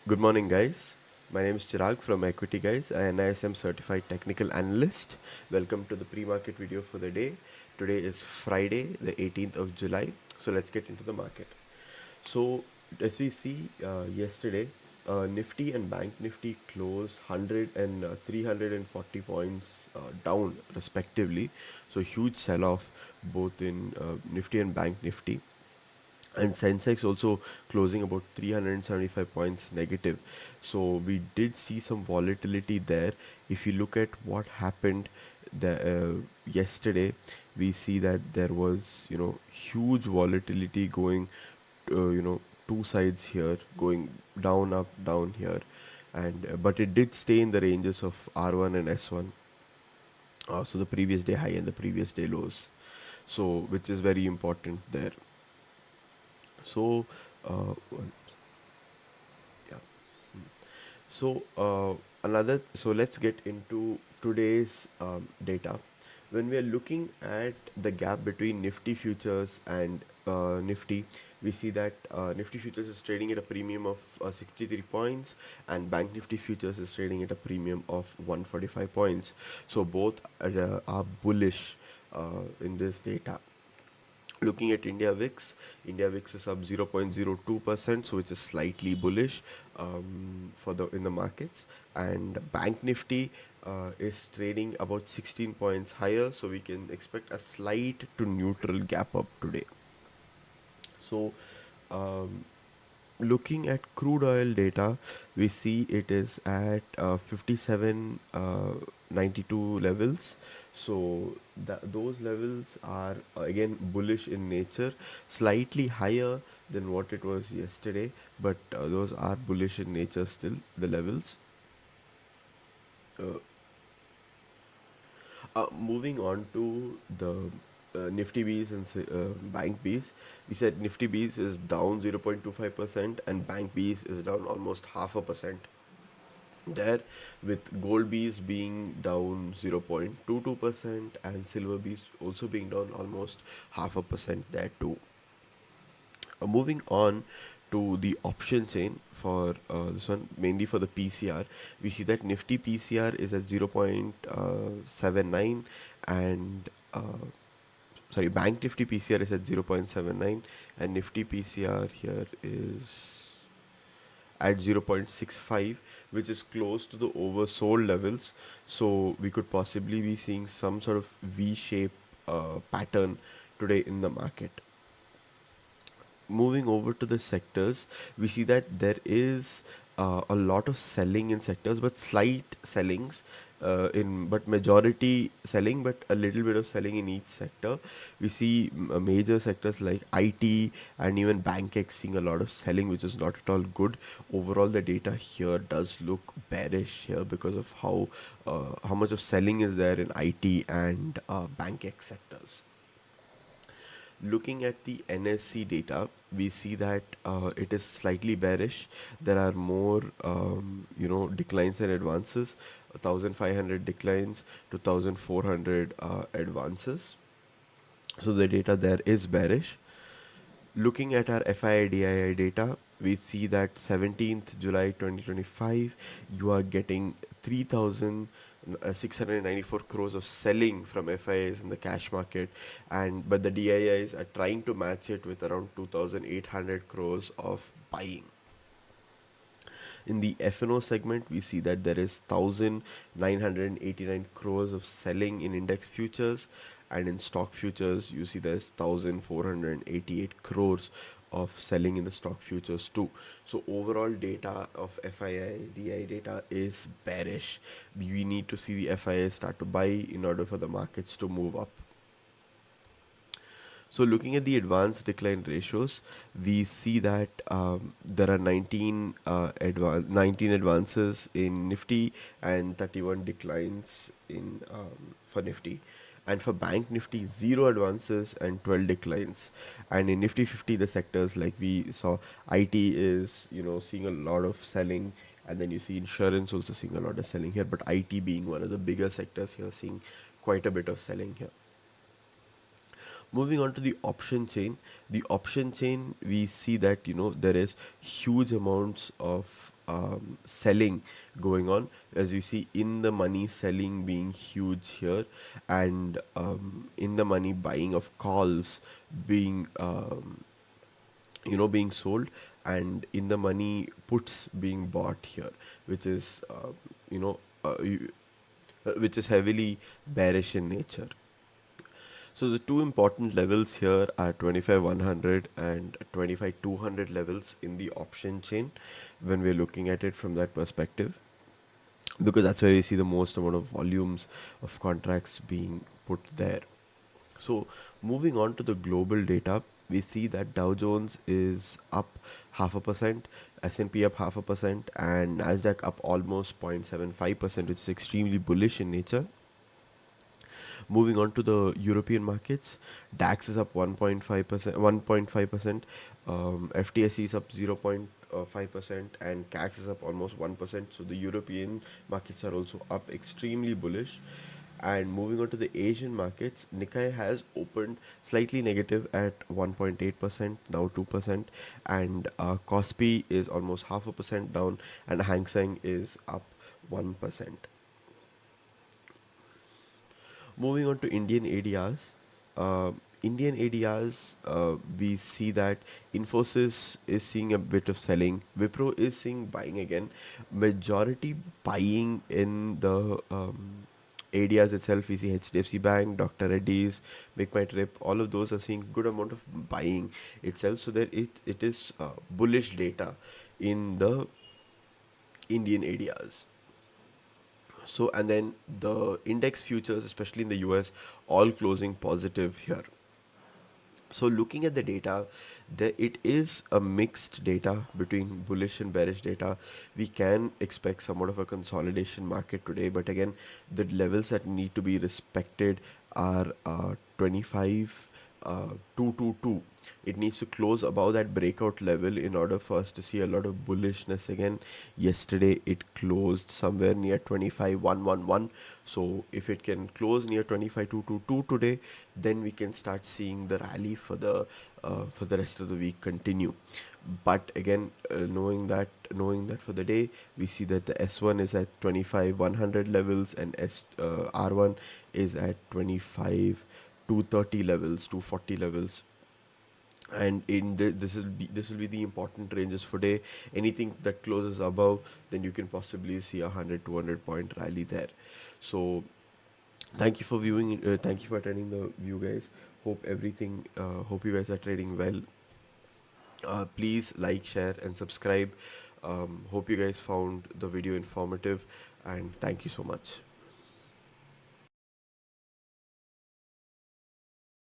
Good morning, guys. My name is Chirag from Equity Guys, an NISM certified technical analyst. Welcome to the pre-market video for the day. Today is Friday, the 18th of July. So let's get into the market. So as we see yesterday, Nifty and Bank Nifty closed 100 and 340 points down respectively. So huge sell-off both in Nifty and Bank Nifty, and Sensex also closing about 375 points negative. So we did see some volatility there. If you look at what happened yesterday, we see that there was huge volatility going, two sides here, going down, up, down here, and but it did stay in the ranges of R1 and S1. So the previous day high and the previous day lows, so which is very important there. So one yeah. So so let's get into today's data. When we are looking at the gap between Nifty futures and Nifty, we see that Nifty futures is trading at a premium of 63 points, and Bank Nifty futures is trading at a premium of 145 points. So both are bullish in this data. Looking at India VIX is up 0.02%, so which is slightly bullish for the in the markets. And Bank Nifty is trading about 16 points higher, so we can expect a slight to neutral gap up today. So, um, looking at crude oil data, we see it is at 57.92 levels. So those levels are again bullish in nature, slightly higher than what it was yesterday, but those are bullish in nature still, the levels. Uh, Moving on to the Nifty Bs and Bank Bs, we said Nifty Bs is down 0.25% and Bank Bs is down almost half a percent there, with gold Bs being down 0.22% and silver Bs also being down almost half a percent there too. Moving on to the option chain for this one, mainly for the PCR, we see that Nifty PCR is at 0.79, and Bank Nifty PCR is at 0.79, and Nifty PCR here is at 0.65, which is close to the oversold levels. So we could possibly be seeing some sort of V-shape pattern today in the market. Moving over to the sectors, we see that there is a lot of selling in sectors, but slight sellings in but majority selling, but a little bit of selling in each sector. We see major sectors like IT and even BankX seeing a lot of selling, which is not at all good. Overall, the data here does look bearish here because of how much of selling is there in IT and BankX sectors. Looking at the NSC data, we see that it is slightly bearish. There are more, declines and advances. 1,500 declines to 1,400 advances. So the data there is bearish. Looking at our FII data, we see that 17th July 2025, you are getting 3,694 crores of selling from FIIs in the cash market, and but the DIIs are trying to match it with around 2,800 crores of buying. In the F&O segment, we see that there is 1,989 crores of selling in index futures, and in stock futures, you see there's 1,488 crores of selling in the stock futures too. So overall data of FII, DI data is bearish. We need to see the FII start to buy in order for the markets to move up. So looking at the advanced decline ratios, we see that there are 19 advances in Nifty and 31 declines in for Nifty. And for Bank Nifty, 0 advances and 12 declines. And in Nifty 50, the sectors like we saw, IT is seeing a lot of selling, and then you see insurance also seeing a lot of selling here. But IT being one of the bigger sectors here, seeing quite a bit of selling here. Moving on to the option chain, we see that there is huge amounts of selling going on, as you see in the money selling being huge here, and in the money buying of calls being being sold, and in the money puts being bought here, which is you know which is heavily bearish in nature. So the two important levels here are 25,100 and 25,200 levels in the option chain when we're looking at it from that perspective, because that's where we see the most amount of volumes of contracts being put there. So moving on to the global data, we see that Dow Jones is up 0.5%, S&P up 0.5%, and Nasdaq up almost 0.75%, which is extremely bullish in nature. Moving on to the European markets, DAX is up 1.5%, 1.5%, FTSE is up 0.5%, and CAC is up almost 1%. So the European markets are also up extremely bullish. And moving on to the Asian markets, Nikkei has opened slightly negative at 1.8%, now 2%, and Kospi is almost 0.5% down, and Hang Seng is up 1%. Moving on to Indian ADRs. Indian ADRs, we see that Infosys is seeing a bit of selling. Wipro is seeing buying again. Majority buying in the ADRs itself. We see HDFC Bank, Dr. Reddy's, Make My Trip. All of those are seeing good amount of buying itself. So that it is bullish data in the Indian ADRs. So, and then the index futures, especially in the US, all closing positive here. So looking at the data, it is a mixed data between bullish and bearish data. We can expect somewhat of a consolidation market today, but again, the levels that need to be respected are 25 222. It needs to close above that breakout level in order for us to see a lot of bullishness again. Yesterday it closed somewhere near 25,111. So if it can close near 25,222 today, then we can start seeing the rally for the rest of the week continue. But again, knowing that for the day, we see that the S1 is at 25,100 levels, and R1 is at 25,230 levels, 240 levels. And this will be the important ranges for day. Anything that closes above, then you can possibly see a 100 200 point rally there. So thank you for viewing, thank you for attending the view, guys. Hope you guys are trading well. Please like, share, and subscribe. Hope you guys found the video informative, and thank you so much.